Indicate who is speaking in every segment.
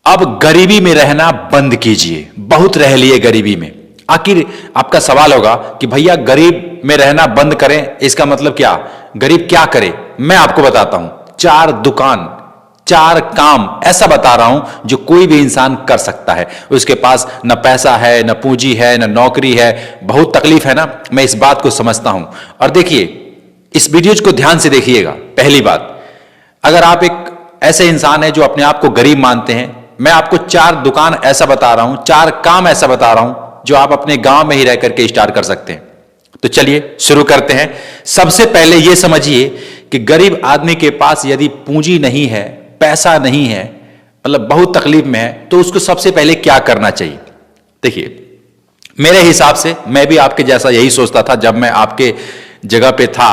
Speaker 1: अब गरीबी में रहना बंद कीजिए। बहुत रह लिए गरीबी में। आखिर आपका सवाल होगा कि भैया गरीब में रहना बंद करें, इसका मतलब क्या? गरीब क्या करे? मैं आपको बताता हूं। 4 दुकान, 4 काम ऐसा बता रहा हूं जो कोई भी इंसान कर सकता है। उसके पास न पैसा है, न पूंजी है, न नौकरी है। बहुत तकलीफ है ना, मैं इस बात को समझता हूं। और देखिए, इस वीडियो को ध्यान से देखिएगा। पहली बात, अगर आप एक ऐसे इंसान हैं जो अपने आप को गरीब मानते हैं, मैं आपको 4 दुकान ऐसा बता रहा हूं, 4 काम ऐसा बता रहा हूं जो आप अपने गांव में ही रह करके स्टार्ट कर सकते हैं। तो चलिए शुरू करते हैं। सबसे पहले यह समझिए कि गरीब आदमी के पास यदि पूंजी नहीं है, पैसा नहीं है, मतलब बहुत तकलीफ में है, तो उसको सबसे पहले क्या करना चाहिए? देखिए, मेरे हिसाब से मैं भी आपके जैसा यही सोचता था जब मैं आपके जगह पे था।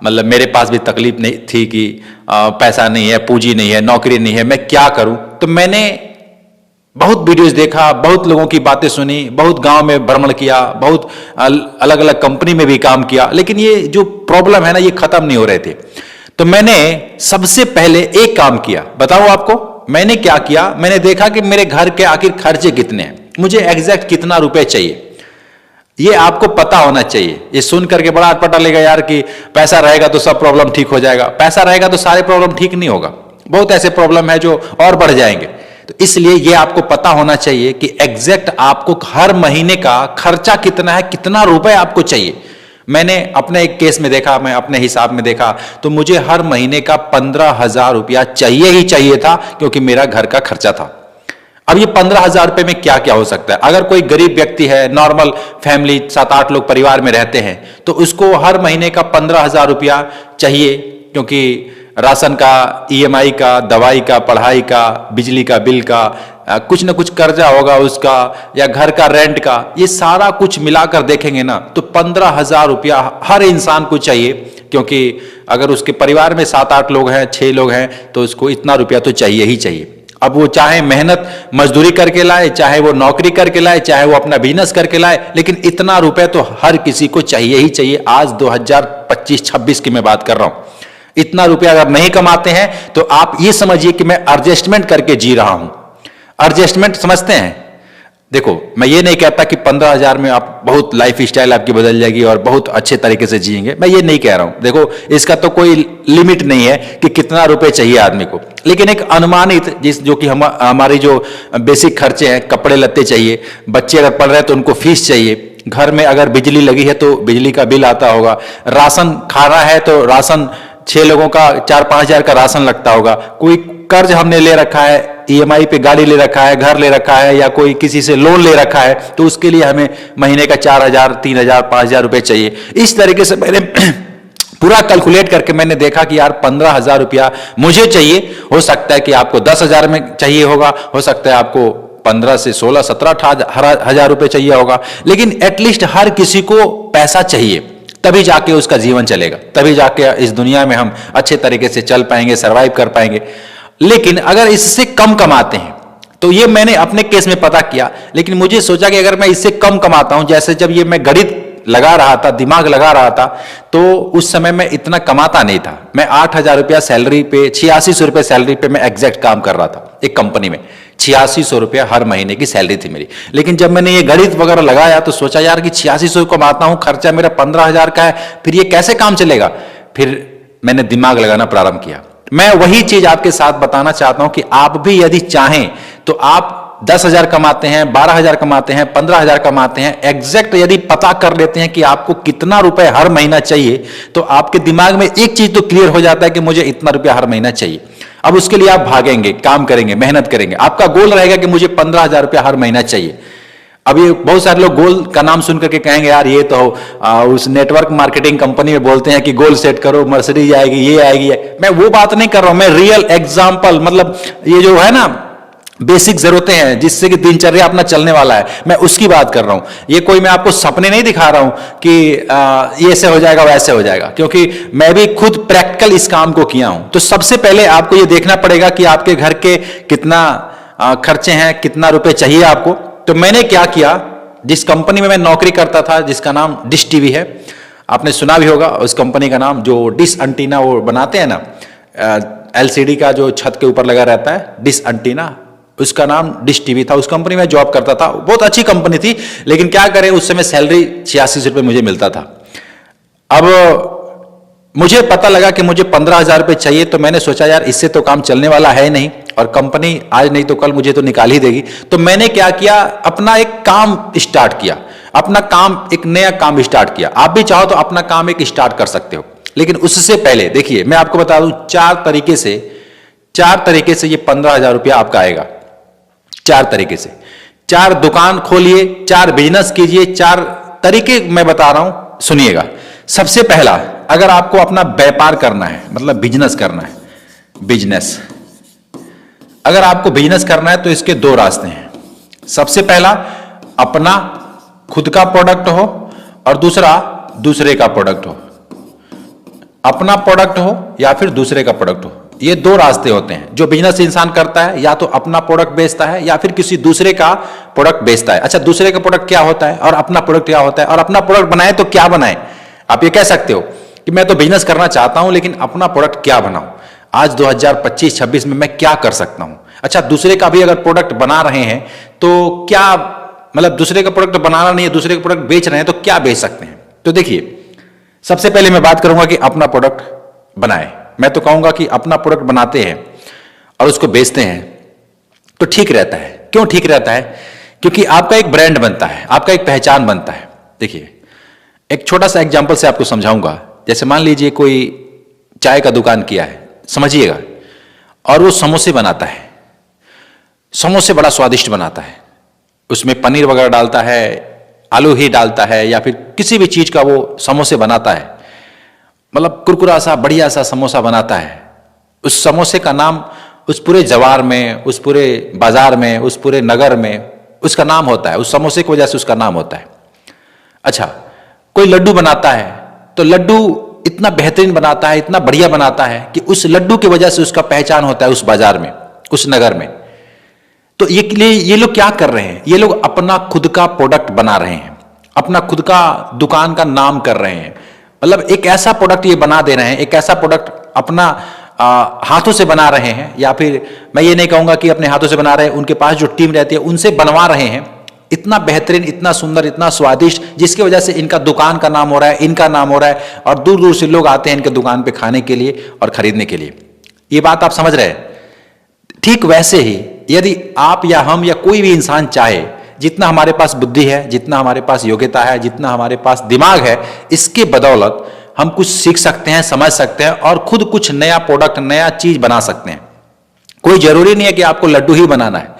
Speaker 1: मतलब मेरे पास भी तकलीफ नहीं थी कि पैसा नहीं है, पूंजी नहीं है, नौकरी नहीं है, मैं क्या करूं? तो मैंने बहुत वीडियोस देखा, बहुत लोगों की बातें सुनी, बहुत गांव में भ्रमण किया, बहुत अलग अलग कंपनी में भी काम किया, लेकिन ये जो प्रॉब्लम है ना, ये खत्म नहीं हो रहे थे। तो मैंने सबसे पहले एक काम किया। बताऊं आपको मैंने क्या किया? मैंने देखा कि मेरे घर के आखिर खर्चे कितने हैं, मुझे एग्जैक्ट कितना रुपए चाहिए, ये आपको पता होना चाहिए। ये सुन करके बड़ा अटपटा लगेगा यार कि पैसा रहेगा तो सब प्रॉब्लम ठीक हो जाएगा। पैसा रहेगा तो सारे प्रॉब्लम ठीक नहीं होगा, बहुत ऐसे प्रॉब्लम है जो और बढ़ जाएंगे। तो इसलिए ये आपको पता होना चाहिए कि एग्जैक्ट आपको हर महीने का खर्चा कितना है, कितना रुपए आपको चाहिए। मैंने अपने एक केस में देखा, मैं अपने हिसाब में देखा, तो मुझे हर महीने का 15,000 रुपया चाहिए ही चाहिए था, क्योंकि मेरा घर का खर्चा था। अब ये 15,000 रुपए में क्या क्या हो सकता है? अगर कोई गरीब व्यक्ति है, नॉर्मल फैमिली, 7-8 लोग परिवार में रहते हैं, तो उसको हर महीने का 15,000 रुपया चाहिए, क्योंकि राशन का, ईएमआई का, दवाई का, पढ़ाई का, बिजली का बिल का, कुछ ना कुछ कर्जा होगा उसका, या घर का रेंट का, ये सारा कुछ मिलाकर देखेंगे ना, तो 15,000 रुपया हर इंसान को चाहिए। क्योंकि अगर उसके परिवार में 7-8 लोग हैं, 6 लोग हैं, तो उसको इतना रुपया तो चाहिए ही चाहिए। अब वो चाहे मेहनत मजदूरी करके लाए, चाहे वो नौकरी करके लाए, चाहे वो अपना बिजनेस करके लाए, लेकिन इतना रुपए तो हर किसी को चाहिए ही चाहिए। आज 2025-26 की मैं बात कर रहा हूं। इतना रुपया अगर नहीं कमाते हैं तो आप ये समझिए कि मैं एडजस्टमेंट करके जी रहा हूं। एडजस्टमेंट समझते हैं? देखो, मैं ये नहीं कहता कि 15,000 में आप बहुत लाइफ स्टाइल आपकी बदल जाएगी और बहुत अच्छे तरीके से जिएंगे, मैं ये नहीं कह रहा हूं। देखो, इसका तो कोई लिमिट नहीं है कि कितना रुपए चाहिए आदमी को, लेकिन एक अनुमानित जो कि हमारी जो बेसिक खर्चे हैं, कपड़े लत्ते चाहिए, बच्चे अगर पढ़ रहे हैं तो उनको फीस चाहिए, घर में अगर बिजली लगी है तो बिजली का बिल आता होगा, राशन खाना है तो राशन 6 लोगों का 4-5 हजार का राशन लगता होगा, कोई कर्ज हमने ले रखा है, ईएमआई पे गाड़ी ले रखा है, घर ले रखा है, या कोई किसी से लोन ले रखा है, तो उसके लिए हमें महीने का 4,000, 3,000, 5,000 रुपए चाहिए। इस तरीके से मैंने पूरा कैलकुलेट करके मैंने देखा कि यार 15,000 रुपया मुझे चाहिए। हो सकता है कि आपको 10,000 में चाहिए होगा, हो सकता है आपको 15 से 16, 17, 18 हजार रुपए चाहिए होगा, लेकिन एटलीस्ट हर किसी को पैसा चाहिए, तभी जाके उसका जीवन चलेगा, तभी जाके इस दुनिया में हम अच्छे तरीके से चल पाएंगे, सरवाइव कर पाएंगे। लेकिन अगर इससे कम कमाते हैं, तो ये मैंने अपने केस में पता किया, लेकिन मुझे सोचा कि अगर मैं इससे कम कमाता हूं, जैसे जब ये मैं गणित लगा रहा था, दिमाग लगा रहा था, तो उस समय मैं इतना कमाता नहीं था। मैं 8,000 रुपया सैलरी पे, 8600 रुपये सैलरी पे मैं एग्जैक्ट काम कर रहा था एक कंपनी में। 8600 रुपया हर महीने की सैलरी थी मेरी। लेकिन जब मैंने ये गणित वगैरह लगाया तो सोचा यार कि 8600 कमाता हूं, खर्चा मेरा 15,000 का है, फिर ये कैसे काम चलेगा? फिर मैंने दिमाग लगाना प्रारंभ किया। मैं वही चीज आपके साथ बताना चाहता हूं कि आप भी यदि चाहें तो आप 10,000 कमाते हैं, 12,000 कमाते हैं, 15,000 कमाते हैं, एग्जैक्ट यदि पता कर लेते हैं कि आपको कितना रुपए हर महीना चाहिए, तो आपके दिमाग में एक चीज तो क्लियर हो जाता है कि मुझे इतना रुपया हर महीना चाहिए। अब उसके लिए आप भागेंगे, काम करेंगे, मेहनत करेंगे। आपका गोल रहेगा कि मुझे 15,000 रुपया हर महीना चाहिए। अब ये बहुत सारे लोग गोल का नाम सुन करके कहेंगे यार ये तो उस नेटवर्क मार्केटिंग कंपनी में बोलते हैं कि गोल सेट करो, मर्सिडीज आएगी, ये आएगी। मैं वो बात नहीं कर रहा हूं, मैं रियल एग्जांपल, मतलब ये जो है ना बेसिक जरूरतें हैं जिससे कि दिनचर्या अपना चलने वाला है, मैं उसकी बात कर रहा हूं। ये कोई मैं आपको सपने नहीं दिखा रहा हूं कि ये ऐसे हो जाएगा वैसे हो जाएगा, क्योंकि मैं भी खुद प्रैक्टिकल इस काम को किया हूं। तो सबसे पहले आपको ये देखना पड़ेगा कि आपके घर के कितना खर्चे हैं, कितना रुपए चाहिए आपको। तो मैंने क्या किया, जिस कंपनी में मैं नौकरी करता था, जिसका नाम डिश टीवी है, आपने सुना भी होगा उस कंपनी का नाम, जो डिश एंटीना वो बनाते हैं ना, एलसीडी का जो छत के ऊपर लगा रहता है, डिश एंटीना, उसका नाम डिश टीवी था। उस कंपनी में जॉब करता था, बहुत अच्छी कंपनी थी, लेकिन क्या करें उस समय सैलरी 86 रुपये मुझे मिलता था। अब मुझे पता लगा कि मुझे 15,000 रुपये चाहिए, तो मैंने सोचा यार इससे तो काम चलने वाला है नहीं, और कंपनी आज नहीं तो कल मुझे तो निकाल ही देगी। तो मैंने क्या किया, अपना एक काम स्टार्ट किया, अपना काम, एक नया काम स्टार्ट किया। आप भी चाहो तो अपना काम एक स्टार्ट कर सकते हो, लेकिन उससे पहले देखिए मैं आपको बता दूं, चार तरीके से ये 15,000 रुपया आपका आएगा। 4 तरीके से, 4 दुकान खोलिए, 4 बिजनेस कीजिए, 4 तरीके मैं बता रहा हूं, सुनिएगा। सबसे पहला, अगर आपको अपना व्यापार करना है, मतलब बिजनेस करना है, बिजनेस अगर आपको बिजनेस करना है तो इसके 2 रास्ते हैं। सबसे पहला, अपना खुद का प्रोडक्ट हो, और दूसरा दूसरे का प्रोडक्ट हो। अपना प्रोडक्ट हो या फिर दूसरे का प्रोडक्ट हो, ये 2 रास्ते होते हैं जो बिजनेस इंसान करता है, या तो अपना प्रोडक्ट बेचता है या फिर किसी दूसरे का प्रोडक्ट बेचता है। अच्छा, दूसरे का प्रोडक्ट क्या होता है और अपना प्रोडक्ट क्या होता है, और अपना प्रोडक्ट बनाए तो क्या बनाए। आप ये कह सकते हो कि मैं तो बिजनेस करना चाहता हूं, लेकिन अपना प्रोडक्ट क्या बनाऊं, आज 2025-26 में मैं क्या कर सकता हूं। अच्छा, दूसरे का भी अगर प्रोडक्ट बना रहे हैं तो क्या, मतलब दूसरे का प्रोडक्ट बनाना नहीं है, दूसरे का प्रोडक्ट बेच रहे हैं तो क्या बेच सकते हैं। तो देखिए, सबसे पहले मैं बात करूंगा कि अपना प्रोडक्ट बनाए। मैं तो कहूंगा कि अपना प्रोडक्ट बनाते हैं और उसको बेचते हैं तो ठीक रहता है। क्यों ठीक रहता है? क्योंकि आपका एक ब्रांड बनता है, आपका एक पहचान बनता है। देखिए, एक छोटा सा एग्जांपल से आपको समझाऊंगा। जैसे मान लीजिए कोई चाय का दुकान किया है, समझिएगा, और वो समोसे बनाता है, समोसे बड़ा स्वादिष्ट बनाता है, उसमें पनीर वगैरह डालता है, आलू ही डालता है, या फिर किसी भी चीज का वो समोसे बनाता है, मतलब कुरकुरा सा बढ़िया सा समोसा बनाता है। उस समोसे का नाम उस पूरे जवार में, उस पूरे बाजार में, उस पूरे नगर में उसका नाम होता है, उस समोसे की वजह से उसका नाम होता है। अच्छा, कोई लड्डू बनाता है तो लड्डू इतना बेहतरीन बनाता है, इतना बढ़िया बनाता है कि उस लड्डू की वजह से उसका पहचान होता है उस बाजार में, उस नगर में। तो ये लोग क्या कर रहे हैं, ये लोग अपना खुद का प्रोडक्ट बना रहे हैं, अपना खुद का दुकान का नाम कर रहे हैं। मतलब एक ऐसा प्रोडक्ट ये बना दे रहे हैं, एक ऐसा प्रोडक्ट अपना हाथों से बना रहे हैं, या फिर मैं ये नहीं कहूंगा कि अपने हाथों से बना रहे हैं, उनके पास जो टीम रहती है उनसे बनवा रहे हैं, इतना बेहतरीन, इतना सुंदर, इतना स्वादिष्ट, जिसकी वजह से इनका दुकान का नाम हो रहा है, इनका नाम हो रहा है, और दूर दूर से लोग आते हैं इनके दुकान पे खाने के लिए और खरीदने के लिए। ये बात आप समझ रहे हैं? ठीक वैसे ही यदि आप या हम या कोई भी इंसान चाहे, जितना हमारे पास बुद्धि है, जितना हमारे पास योग्यता है, जितना हमारे पास दिमाग है, इसके बदौलत हम कुछ सीख सकते हैं, समझ सकते हैं, और खुद कुछ नया प्रोडक्ट, नया चीज बना सकते हैं। कोई जरूरी नहीं है कि आपको लड्डू ही बनाना है,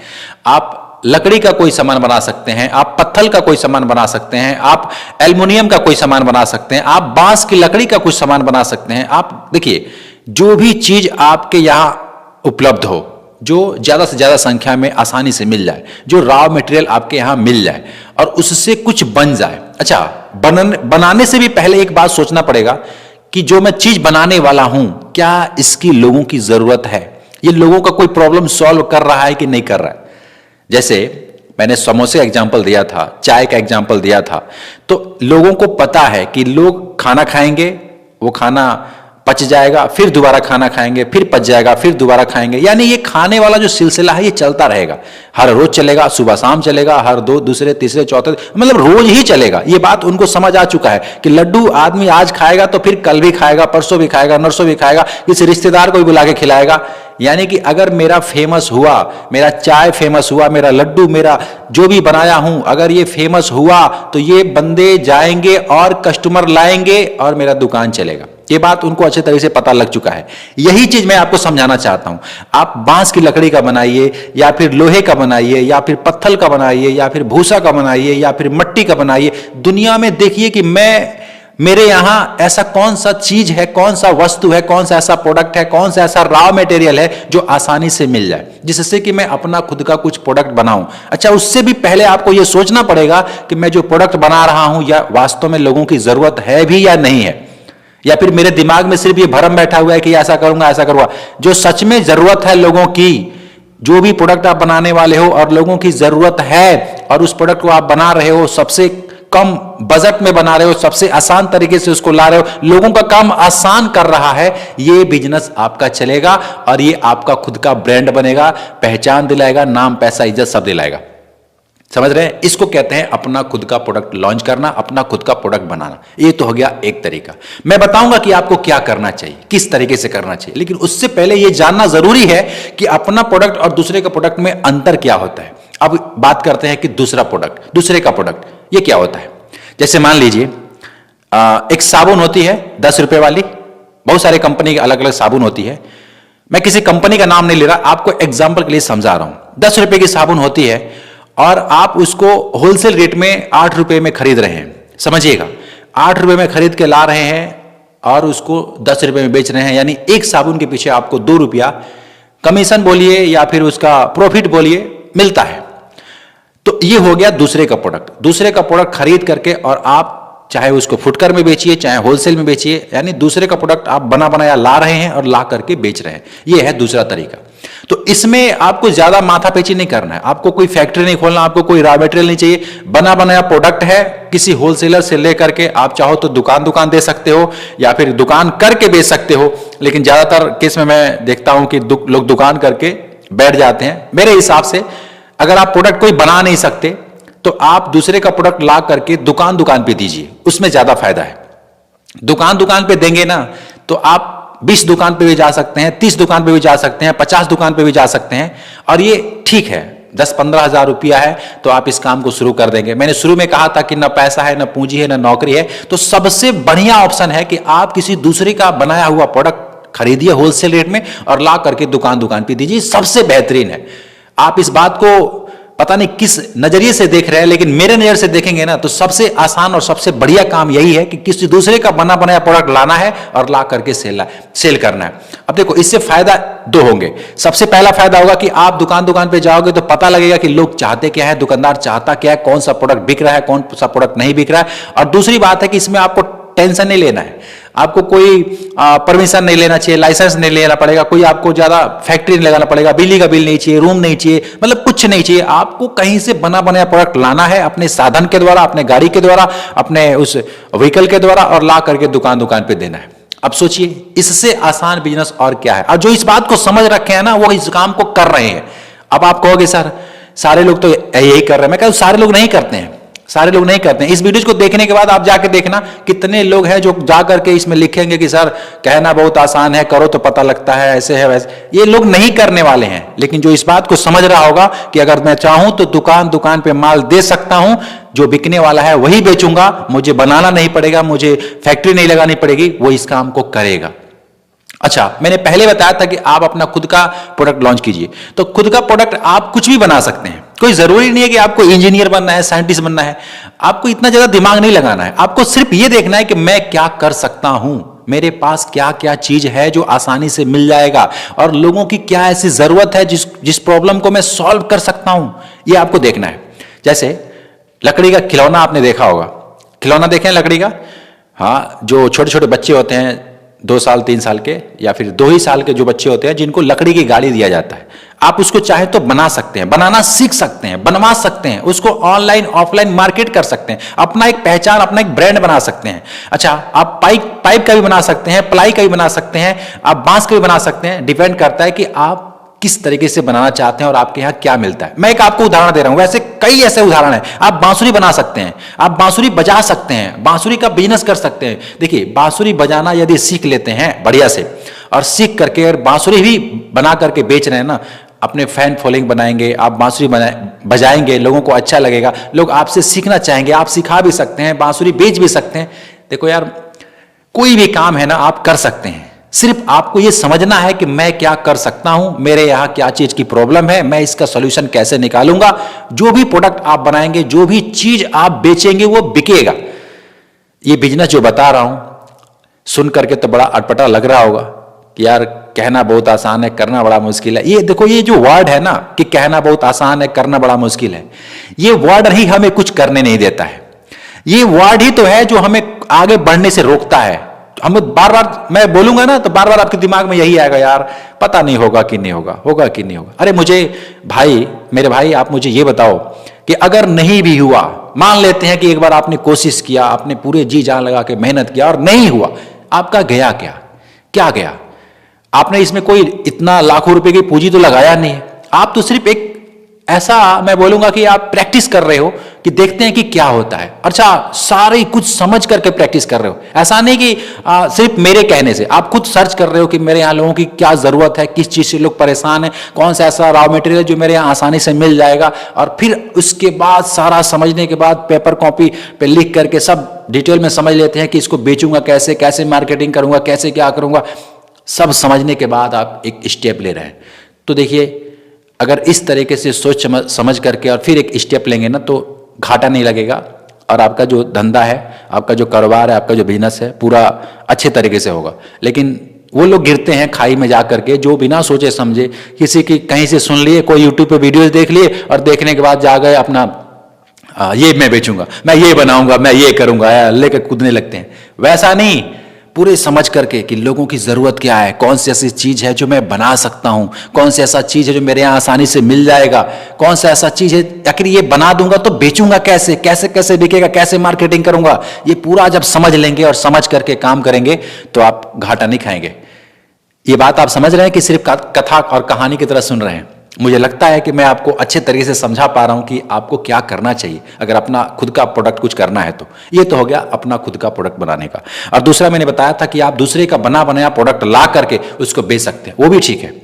Speaker 1: आप लकड़ी का कोई सामान बना सकते हैं, आप पत्थर का कोई सामान बना सकते हैं, आप एल्युमिनियम का कोई सामान बना सकते हैं, आप बांस की लकड़ी का कुछ सामान बना सकते हैं। आप देखिए, जो भी चीज आपके यहां उपलब्ध हो, जो ज्यादा से ज्यादा संख्या में आसानी से मिल जाए, जो रॉ मटेरियल आपके यहां मिल जाए और उससे कुछ बन जाए। अच्छा, बनाने से भी पहले एक बात सोचना पड़ेगा कि जो मैं चीज बनाने वाला हूं, क्या इसकी लोगों की जरूरत है, ये लोगों का कोई प्रॉब्लम सॉल्व कर रहा है कि नहीं कर रहा है। जैसे मैंने समोसे का एग्जाम्पल दिया था, चाय का एग्जाम्पल दिया था, तो लोगों को पता है कि लोग खाना खाएंगे, वो खाना पच जाएगा, फिर दोबारा खाना खाएंगे, फिर पच जाएगा, फिर दोबारा खाएंगे, यानी ये खाने वाला जो सिलसिला है ये चलता रहेगा, हर रोज चलेगा, सुबह शाम चलेगा, हर दूसरे तीसरे चौथे, मतलब रोज ही चलेगा। ये बात उनको समझ आ चुका है कि लड्डू आदमी आज खाएगा तो फिर कल भी खाएगा, परसों भी खाएगा, नरसों भी खाएगा, किसी रिश्तेदार को भी बुला के खिलाएगा। यानी कि अगर मेरा फेमस हुआ, मेरा चाय फेमस हुआ, मेरा लड्डू, मेरा जो भी बनाया हूं, अगर ये फेमस हुआ तो ये बंदे जाएंगे और कस्टमर लाएंगे और मेरा दुकान चलेगा। ये बात उनको अच्छे तरह से पता लग चुका है। यही चीज मैं आपको समझाना चाहता हूं। आप बांस की लकड़ी का बनाइए, या फिर लोहे का बनाइए, या फिर पत्थर का बनाइए, या फिर भूसा का बनाइए, या फिर मिट्टी का बनाइए। दुनिया में देखिए कि मेरे यहां ऐसा कौन सा चीज है, कौन सा वस्तु है, कौन सा ऐसा प्रोडक्ट है, कौन सा ऐसा रॉ मटेरियल है जो आसानी से मिल जाए, जिससे कि मैं अपना खुद का कुछ प्रोडक्ट बनाऊं। अच्छा, उससे भी पहले आपको यह सोचना पड़ेगा कि मैं जो प्रोडक्ट बना रहा हूं या वास्तव में लोगों की जरूरत है भी या नहीं है, या फिर मेरे दिमाग में सिर्फ ये भरम बैठा हुआ है कि ऐसा करूंगा, ऐसा करूंगा। जो सच में जरूरत है लोगों की, जो भी प्रोडक्ट आप बनाने वाले हो और लोगों की जरूरत है और उस प्रोडक्ट को आप बना रहे हो, सबसे कम बजट में बना रहे हो, सबसे आसान तरीके से उसको ला रहे हो, लोगों का काम आसान कर रहा है, ये बिजनेस आपका चलेगा और ये आपका खुद का ब्रांड बनेगा, पहचान दिलाएगा, नाम पैसा इज्जत सब दिलाएगा। समझ रहे हैं? इसको कहते हैं अपना खुद का प्रोडक्ट लॉन्च करना, अपना खुद का प्रोडक्ट बनाना। ये तो हो गया एक तरीका। मैं बताऊंगा कि आपको क्या करना चाहिए, किस तरीके से करना चाहिए, लेकिन उससे पहले यह जानना जरूरी है कि अपना प्रोडक्ट और दूसरे का प्रोडक्ट में अंतर क्या होता है। अब बात करते हैं कि दूसरा प्रोडक्ट, दूसरे का प्रोडक्ट ये क्या होता है। जैसे मान लीजिए एक साबुन होती है 10 रुपए वाली, बहुत सारे कंपनी की अलग अलग साबुन होती है। मैं किसी कंपनी का नाम नहीं ले रहा, आपको एग्जाम्पल के लिए समझा रहा हूं। 10 रुपए की साबुन होती है और आप उसको होलसेल रेट में 8 रुपए में खरीद रहे हैं। समझिएगा, 8 रुपए में खरीद के ला रहे हैं और उसको 10 रुपए में बेच रहे हैं, यानी एक साबुन के पीछे आपको 2 रुपया कमीशन बोलिए या फिर उसका प्रॉफिट बोलिए मिलता है। तो ये हो गया दूसरे का प्रोडक्ट। दूसरे का प्रोडक्ट खरीद करके और आप चाहे उसको फुटकर में बेचिए चाहे होलसेल में बेचिए, यानी दूसरे का प्रोडक्ट आप बना बनाया ला रहे हैं और ला करके बेच रहे हैं। ये है दूसरा तरीका। तो इसमें आपको ज्यादा माथापेची नहीं करना है, आपको कोई फैक्ट्री नहीं खोलना, आपको कोई रॉ मटेरियल नहीं चाहिए। बना बनाया प्रोडक्ट है, किसी होलसेलर से लेकर के आप चाहो तो दुकान दे सकते हो या फिर दुकान करके बेच सकते हो। लेकिन ज्यादातर केस में मैं देखता हूं कि लोग दुकान करके बैठ जाते हैं। मेरे हिसाब से अगर आप प्रोडक्ट कोई बना नहीं सकते तो आप दूसरे का प्रोडक्ट ला करके दुकान पे दीजिए, उसमें ज्यादा फायदा है। दुकान पे देंगे ना तो आप 20 दुकान पे भी जा सकते हैं, 30 दुकान पे भी जा सकते हैं, 50 दुकान पे भी जा सकते हैं और ये ठीक है। 10-15 हजार रुपया है तो आप इस काम को शुरू कर देंगे। मैंने शुरू में कहा था कि ना पैसा है, ना पूंजी है, ना नौकरी है, तो सबसे बढ़िया ऑप्शन है कि आप किसी दूसरे का बनाया हुआ प्रोडक्ट खरीदिए होलसेल रेट में और ला करके दुकान पे दीजिए, सबसे बेहतरीन है। आप इस बात को पता नहीं किस नजरिए से देख रहे हैं, लेकिन मेरे नजर से देखेंगे ना तो सबसे आसान और सबसे बढ़िया काम यही है कि किसी दूसरे का बना बनाया प्रोडक्ट लाना है और ला करके सेल करना है। अब देखो, इससे फायदा 2 होंगे। सबसे पहला फायदा होगा कि आप दुकान पे जाओगे तो पता लगेगा कि लोग चाहते क्या है, दुकानदार चाहता क्या है, कौन सा प्रोडक्ट बिक रहा है, कौन सा प्रोडक्ट नहीं बिक रहा है। और दूसरी बात है कि इसमें आपको टेंशन नहीं लेना है, आपको कोई परमिशन नहीं लेना चाहिए, लाइसेंस नहीं लेना पड़ेगा, कोई आपको ज्यादा फैक्ट्री नहीं लगाना पड़ेगा, बिजली का बिल नहीं चाहिए, रूम नहीं चाहिए, मतलब कुछ नहीं चाहिए। आपको कहीं से बना बनाया प्रोडक्ट लाना है अपने साधन के द्वारा, अपने गाड़ी के द्वारा, अपने उस व्हीकल के द्वारा और ला करके दुकान पे देना है। अब सोचिए, इससे आसान बिजनेस और क्या है। और जो इस बात को समझ रखे हैं ना वो इस काम को कर रहे हैं। अब आप कहोगे सर सारे लोग तो यही कर रहे हैं। मैं कहूं सारे लोग नहीं करते हैं, सारे लोग नहीं करते हैं। इस वीडियो को देखने के बाद आप जाके देखना कितने लोग हैं जो जाकर के इसमें लिखेंगे कि सर कहना बहुत आसान है, करो तो पता लगता है, ऐसे है वैसे। ये लोग नहीं करने वाले हैं। लेकिन जो इस बात को समझ रहा होगा कि अगर मैं चाहूं तो दुकान पे माल दे सकता हूं, जो बिकने वाला है वही बेचूंगा, मुझे बनाना नहीं पड़ेगा, मुझे फैक्ट्री नहीं लगानी पड़ेगी, वो इस काम को करेगा। अच्छा, मैंने पहले बताया था कि आप अपना खुद का प्रोडक्ट लॉन्च कीजिए। तो खुद का प्रोडक्ट आप कुछ भी बना सकते हैं। कोई जरूरी नहीं है कि आपको इंजीनियर बनना है, साइंटिस्ट बनना है। आपको इतना ज्यादा दिमाग नहीं लगाना है। आपको सिर्फ यह देखना है कि मैं क्या कर सकता हूं, मेरे पास क्या क्या चीज है जो आसानी से मिल जाएगा और लोगों की क्या ऐसी जरूरत है जिस प्रॉब्लम को मैं सॉल्व कर सकता हूं, यह आपको देखना है। जैसे लकड़ी का खिलौना आपने देखा होगा, खिलौना देखे हैं लकड़ी का? हाँ, जो छोटे छोटे बच्चे होते हैं 2 साल 3 साल के या फिर 2 ही साल के जो बच्चे होते हैं जिनको लकड़ी की गाड़ी दिया जाता है, आप उसको चाहे तो बना सकते हैं, बनाना सीख सकते हैं, बनवा सकते हैं, उसको ऑनलाइन ऑफलाइन मार्केट कर सकते हैं, अपना एक पहचान, अपना एक ब्रांड बना सकते हैं। अच्छा, आप पाइप का भी बना सकते हैं, प्लाई का भी बना सकते हैं, आप बांस का भी बना सकते हैं। डिपेंड करता है कि आप किस तरीके से बनाना चाहते हैं और आपके यहां क्या मिलता है। मैं एक आपको उदाहरण दे रहा हूं, वैसे कई ऐसे उदाहरण हैं। आप बांसुरी बना सकते हैं, आप बांसुरी बजा सकते हैं, बांसुरी का बिजनेस कर सकते हैं। देखिए, बांसुरी बजाना यदि सीख लेते हैं बढ़िया से और सीख करके अगर बांसुरी भी बना करके बेच रहे हैं ना, अपने फैन फॉलोइंग बनाएंगे, आप बांसुरी बजाएंगे, लोगों को अच्छा लगेगा, लोग आपसे सीखना चाहेंगे, आप सिखा भी सकते हैं, बांसुरी बेच भी सकते हैं। देखो यार, कोई भी काम है ना आप कर सकते हैं। सिर्फ आपको यह समझना है कि मैं क्या कर सकता हूं, मेरे यहां क्या चीज की प्रॉब्लम है, मैं इसका सॉल्यूशन कैसे निकालूंगा। जो भी प्रोडक्ट आप बनाएंगे, जो भी चीज आप बेचेंगे वो बिकेगा। ये बिजनेस जो बता रहा हूं सुन करके तो बड़ा अटपटा लग रहा होगा कि यार कहना बहुत आसान है, करना बड़ा मुश्किल है। ये देखो, ये जो वर्ड है ना कि कहना बहुत आसान है, करना बड़ा मुश्किल है, ये वर्ड ही हमें कुछ करने नहीं देता है। ये वर्ड ही तो है जो हमें आगे बढ़ने से रोकता है। हम बार बार मैं बोलूंगा ना तो बार बार आपके दिमाग में यही आएगा, यार पता नहीं होगा कि नहीं होगा, होगा कि नहीं होगा। अरे मेरे भाई आप मुझे ये बताओ कि अगर नहीं भी हुआ मान लेते हैं कि एक बार आपने कोशिश किया, आपने पूरे जी जान लगा के मेहनत किया और नहीं हुआ, आपका गया क्या? क्या गया? आपने इसमें कोई इतना लाखों रुपए की पूंजी तो लगाया नहीं है। आप तो सिर्फ एक ऐसा, मैं बोलूंगा कि आप प्रैक्टिस कर रहे हो कि देखते हैं कि क्या होता है। अच्छा, सारे कुछ समझ करके प्रैक्टिस कर रहे हो, ऐसा नहीं कि सिर्फ मेरे कहने से। आप खुद सर्च कर रहे हो कि मेरे यहाँ लोगों की क्या जरूरत है, किस चीज से लोग परेशान है, कौन सा ऐसा रॉ मटेरियल जो मेरे यहाँ आसानी से मिल जाएगा, और फिर उसके बाद सारा समझने के बाद पेपर कॉपी पे लिख करके सब डिटेल में समझ लेते हैं कि इसको बेचूंगा कैसे, कैसे मार्केटिंग करूंगा, कैसे क्या करूंगा। सब समझने के बाद आप एक स्टेप ले रहे हैं। तो देखिए, अगर इस तरीके से सोच समझ करके और फिर एक स्टेप लेंगे ना, तो घाटा नहीं लगेगा और आपका जो धंधा है, आपका जो कारोबार है, आपका जो बिजनेस है, पूरा अच्छे तरीके से होगा। लेकिन वो लोग गिरते हैं खाई में जा करके जो बिना सोचे समझे, किसी की कहीं से सुन लिए, कोई यूट्यूब पे वीडियोस देख लिए और देखने के बाद जा गए अपना ये मैं बेचूंगा, मैं ये बनाऊंगा, मैं ये करूंगा, लेकर कूदने लगते हैं। वैसा नहीं, पूरे समझ करके कि लोगों की जरूरत क्या है, कौन सी ऐसी चीज है जो मैं बना सकता हूं, कौन सी ऐसा चीज है जो मेरे यहां आसानी से मिल जाएगा, कौन सा ऐसा चीज है आखिर ये बना दूंगा तो बेचूंगा कैसे, कैसे कैसे बिकेगा, कैसे मार्केटिंग करूंगा। ये पूरा जब समझ लेंगे और समझ करके काम करेंगे तो आप घाटा नहीं खाएंगे। ये बात आप समझ रहे हैं कि सिर्फ कथा और कहानी की तरह सुन रहे हैं? मुझे लगता है कि मैं आपको अच्छे तरीके से समझा पा रहा हूं कि आपको क्या करना चाहिए अगर अपना खुद का प्रोडक्ट कुछ करना है तो। ये तो हो गया अपना खुद का प्रोडक्ट बनाने का। और दूसरा मैंने बताया था कि आप दूसरे का बना बनाया प्रोडक्ट ला करके उसको बेच सकते हैं, वो भी ठीक है,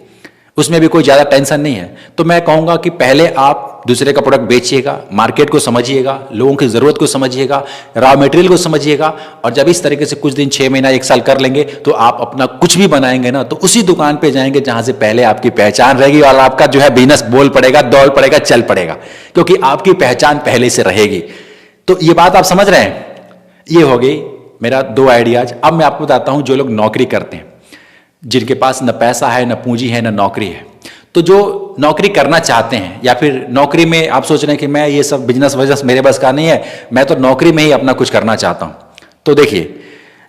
Speaker 1: उसमें भी कोई ज्यादा टेंशन नहीं है। तो मैं कहूंगा कि पहले आप दूसरे का प्रोडक्ट बेचिएगा, मार्केट को समझिएगा, लोगों की जरूरत को समझिएगा, रॉ मटेरियल को समझिएगा, और जब इस तरीके से कुछ दिन, 6 महीना, 1 साल कर लेंगे तो आप अपना कुछ भी बनाएंगे ना, तो उसी दुकान पे जाएंगे जहां से पहले आपकी पहचान रहेगी और आपका जो है बिजनेस बोल पड़ेगा, दौड़ पड़ेगा, चल पड़ेगा, क्योंकि आपकी पहचान पहले से रहेगी। तो ये बात आप समझ रहे हैं? ये हो गई मेरा 2 आइडियाज। अब मैं आपको बताता हूं जो लोग नौकरी करते हैं, जिनके पास न पैसा है, न पूंजी है, न नौकरी है, तो जो नौकरी करना चाहते हैं या फिर नौकरी में आप सोच रहे हैं कि मैं ये सब बिजनेस वजनेस मेरे बस का नहीं है, मैं तो नौकरी में ही अपना कुछ करना चाहता हूं, तो देखिए,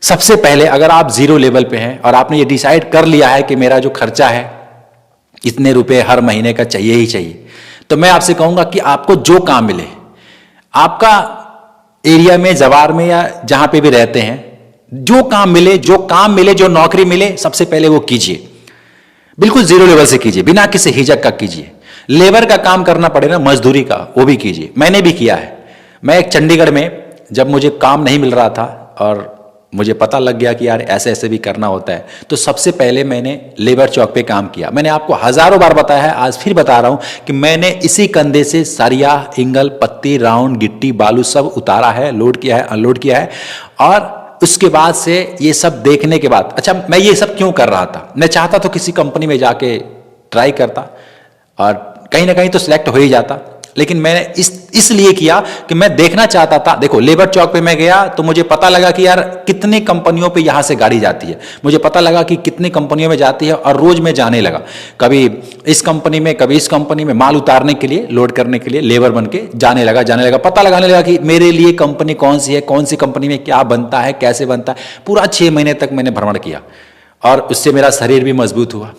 Speaker 1: सबसे पहले अगर आप 0 लेवल पे हैं और आपने ये डिसाइड कर लिया है कि मेरा जो खर्चा है इतने रुपए हर महीने का चाहिए ही चाहिए, तो मैं आपसे कहूंगा कि आपको जो काम मिले, आपका एरिया में, जवार में या जहां पे भी रहते हैं, जो काम मिले, जो नौकरी मिले, सबसे पहले वो कीजिए। बिल्कुल 0 लेवल से कीजिए, बिना किसी हिचक का कीजिए। लेबर का काम करना पड़े ना, मजदूरी का, वो भी कीजिए। मैंने भी किया है। मैं एक चंडीगढ़ में, जब मुझे काम नहीं मिल रहा था और मुझे पता लग गया कि यार ऐसे ऐसे भी करना होता है, तो सबसे पहले मैंने लेबर चौक पे काम किया। मैंने आपको हजारों बार बताया है, आज फिर बता रहा हूं कि मैंने इसी कंधे से सरिया, इंगल, पत्ती, राउंड, गिट्टी, बालू सब उतारा है, लोड किया है, अनलोड किया है। और उसके बाद से ये सब देखने के बाद, अच्छा, मैं ये सब क्यों कर रहा था? मैं चाहता तो किसी कंपनी में जाके ट्राई करता और कहीं ना कहीं तो सिलेक्ट हो ही जाता, लेकिन मैंने इसलिए किया कि मैं देखना चाहता था। देखो, लेबर चौक पे मैं गया तो मुझे पता लगा कि यार कितनी कंपनियों पे यहां से गाड़ी जाती है, मुझे पता लगा कि कितनी कंपनियों में जाती है, और रोज मैं जाने लगा, कभी इस कंपनी में, कभी इस कंपनी में, माल उतारने के लिए, लोड करने के लिए लेबर बन के जाने लगा, पता लगाने लगा कि मेरे लिए कंपनी कौन सी है, कौन सी कंपनी में क्या बनता है, कैसे बनता है। पूरा 6 महीने तक मैंने भ्रमण किया और उससे मेरा शरीर भी मजबूत हुआ।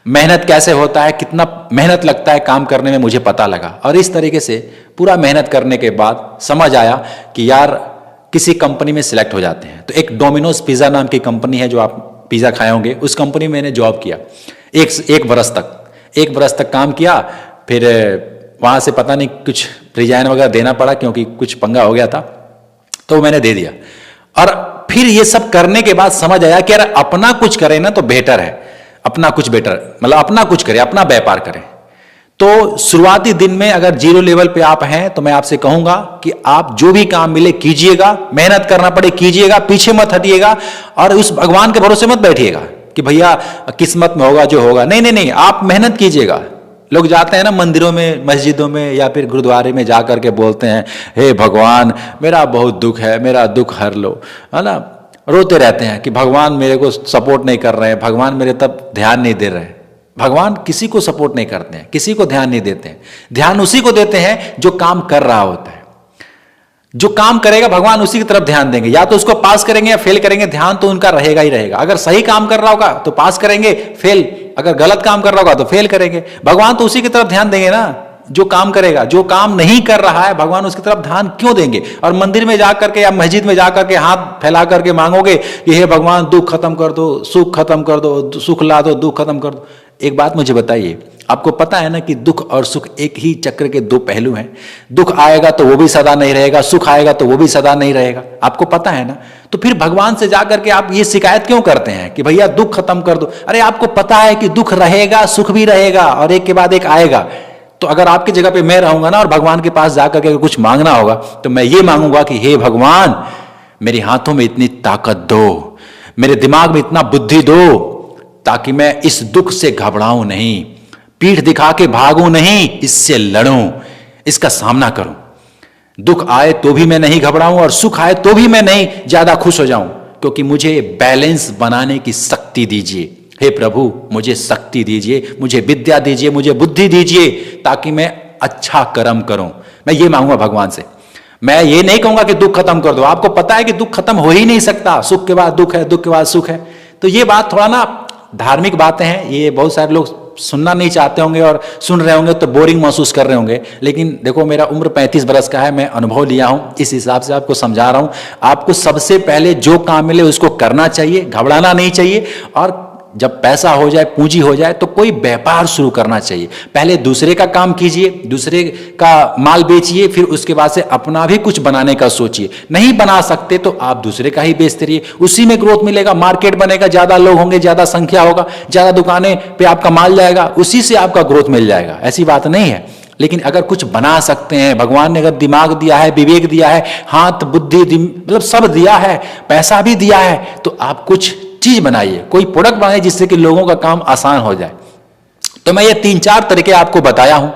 Speaker 1: मेहनत कैसे होता है, कितना मेहनत लगता है काम करने में, मुझे पता लगा। और इस तरीके से पूरा मेहनत करने के बाद समझ आया कि यार किसी कंपनी में सिलेक्ट हो जाते हैं। तो एक डोमिनोज पिज़्ज़ा नाम की कंपनी है, जो आप पिज़्ज़ा खाए होंगे, उस कंपनी में मैंने जॉब किया एक बरस तक काम किया। फिर वहाँ से पता नहीं कुछ रिजाइन वगैरह देना पड़ा, क्योंकि कुछ पंगा हो गया था, तो मैंने दे दिया। और फिर ये सब करने के बाद समझ आया कि यार अपना कुछ करें ना तो बेटर है, अपना कुछ बेटर, मतलब अपना कुछ करें, अपना व्यापार करें। तो शुरुआती दिन में अगर 0 लेवल पे आप हैं तो मैं आपसे कहूंगा कि आप जो भी काम मिले कीजिएगा, मेहनत करना पड़े कीजिएगा, पीछे मत हटिएगा और उस भगवान के भरोसे मत बैठिएगा कि भैया किस्मत में होगा जो होगा। नहीं नहीं नहीं, आप मेहनत कीजिएगा। लोग जाते हैं ना मंदिरों में, मस्जिदों में या फिर गुरुद्वारे में जा करके बोलते हैं, हे भगवान मेरा बहुत दुख है, मेरा दुख हर लो, है ना, रोते रहते हैं कि भगवान मेरे को सपोर्ट नहीं कर रहे हैं, भगवान मेरे तब ध्यान नहीं दे रहे हैं। भगवान किसी को सपोर्ट नहीं करते हैं, किसी को ध्यान नहीं देते हैं। ध्यान उसी को देते हैं जो काम कर रहा होता है। जो काम करेगा भगवान उसी की तरफ ध्यान देंगे, या तो उसको पास करेंगे या फेल करेंगे, ध्यान तो उनका रहेगा ही रहेगा। अगर सही काम कर रहा होगा तो पास करेंगे, फेल, अगर गलत काम कर रहा होगा तो फेल करेंगे। भगवान तो उसी की तरफ ध्यान देंगे ना, जो काम करेगा। जो काम नहीं कर रहा है भगवान उसकी तरफ ध्यान क्यों देंगे? और मंदिर में जाकर के या मस्जिद में जाकर के हाथ फैला करके मांगोगे कि हे भगवान दुख खत्म कर दो, सुख खत्म कर दो, सुख ला दो, दुख खत्म कर दो। एक बात मुझे बताइए, आपको पता है ना कि दुख और सुख एक ही चक्र के दो पहलू हैं। दुख आएगा तो वो भी सदा नहीं रहेगा, सुख आएगा तो वो भी सदा नहीं रहेगा, आपको पता है ना। तो फिर भगवान से जाकर के आप ये शिकायत क्यों करते हैं कि भैया दुख खत्म कर दो? अरे आपको पता है कि दुख रहेगा, सुख भी रहेगा और एक के बाद एक आएगा। तो अगर आपकी जगह पे मैं रहूंगा ना और भगवान के पास जाकर के कुछ मांगना होगा तो मैं ये मांगूंगा कि हे भगवान मेरे हाथों में इतनी ताकत दो, मेरे दिमाग में इतना बुद्धि दो ताकि मैं इस दुख से घबराऊं नहीं, पीठ दिखा के भागूं नहीं, इससे लड़ूं, इसका सामना करूं। दुख आए तो भी मैं नहीं घबराऊं और सुख आए तो भी मैं नहीं ज्यादा खुश हो जाऊं, क्योंकि मुझे बैलेंस बनाने की शक्ति दीजिए। हे प्रभु मुझे शक्ति दीजिए, मुझे विद्या दीजिए, मुझे बुद्धि दीजिए ताकि मैं अच्छा कर्म करूं। मैं ये मांगूंगा भगवान से। मैं ये नहीं कहूंगा कि दुख खत्म कर दो। आपको पता है कि दुख खत्म हो ही नहीं सकता, सुख के बाद दुख है, दुख के बाद सुख है। तो ये बात थोड़ा ना धार्मिक बातें हैं, ये बहुत सारे लोग सुनना नहीं चाहते होंगे और सुन रहे होंगे तो बोरिंग महसूस कर रहे होंगे। लेकिन देखो मेरा उम्र 35 बरस का है, मैं अनुभव लिया हूं, इस हिसाब से आपको समझा रहा हूं। आपको सबसे पहले जो काम मिले उसको करना चाहिए, घबराना नहीं चाहिए। और जब पैसा हो जाए, पूंजी हो जाए तो कोई व्यापार शुरू करना चाहिए। पहले दूसरे का काम कीजिए, दूसरे का माल बेचिए, फिर उसके बाद से अपना भी कुछ बनाने का सोचिए। नहीं बना सकते तो आप दूसरे का ही बेचते रहिए, उसी में ग्रोथ मिलेगा, मार्केट बनेगा, ज्यादा लोग होंगे, ज्यादा संख्या होगा, ज्यादा दुकानें पे आपका माल जाएगा, उसी से आपका ग्रोथ मिल जाएगा। ऐसी बात नहीं है। लेकिन अगर कुछ बना सकते हैं, भगवान ने अगर दिमाग दिया है, विवेक दिया है, हाथ बुद्धि मतलब सब दिया है, पैसा भी दिया है, तो आप कुछ चीज बनाइए, कोई प्रोडक्ट बनाइए जिससे कि लोगों का काम आसान हो जाए। तो मैं ये 3-4 तरीके आपको बताया हूं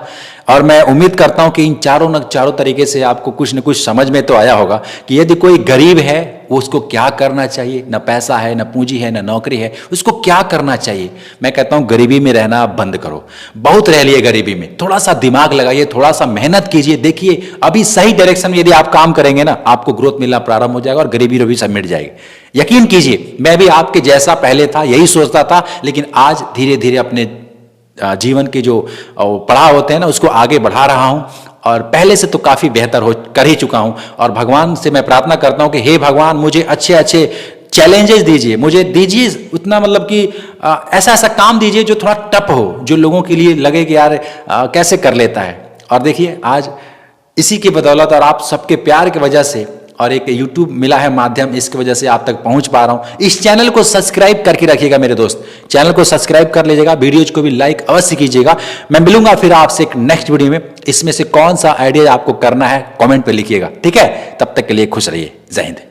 Speaker 1: और मैं उम्मीद करता हूं कि इन चारों तरीके से आपको कुछ न कुछ समझ में तो आया होगा कि यदि कोई गरीब है वो उसको क्या करना चाहिए। न पैसा है, न पूंजी है, न नौकरी है, उसको क्या करना चाहिए। मैं कहता हूं गरीबी में रहना आप बंद करो, बहुत रह लिए गरीबी में। थोड़ा सा दिमाग लगाइए, थोड़ा सा मेहनत कीजिए, देखिए अभी सही डायरेक्शन में यदि आप काम करेंगे ना, आपको ग्रोथ मिलना प्रारंभ हो जाएगा और गरीबी भी सब मिट जाएगी। यकीन कीजिए, मैं भी आपके जैसा पहले था, यही सोचता था, लेकिन आज धीरे धीरे अपने जीवन के जो पड़ाव होते हैं ना उसको आगे बढ़ा रहा हूं और पहले से तो काफी बेहतर हो कर ही चुका हूं। और भगवान से मैं प्रार्थना करता हूं कि हे भगवान मुझे अच्छे अच्छे चैलेंजेस दीजिए, मुझे दीजिए उतना मतलब कि ऐसा ऐसा काम दीजिए जो थोड़ा टफ हो, जो लोगों के लिए लगे कि यार कैसे कर लेता है। और देखिए आज इसी की बदौलत और आप सबके प्यार की वजह से और एक YouTube मिला है माध्यम, इसकी वजह से आप तक पहुंच पा रहा हूं। इस चैनल को सब्सक्राइब करके रखिएगा मेरे दोस्त, चैनल को सब्सक्राइब कर लीजिएगा, वीडियोज को भी लाइक अवश्य कीजिएगा। मैं मिलूंगा फिर आपसे एक नेक्स्ट वीडियो में। इसमें से कौन सा आइडिया आपको करना है कमेंट पे लिखिएगा, ठीक है। तब तक के लिए खुश रहिए, जय हिंद।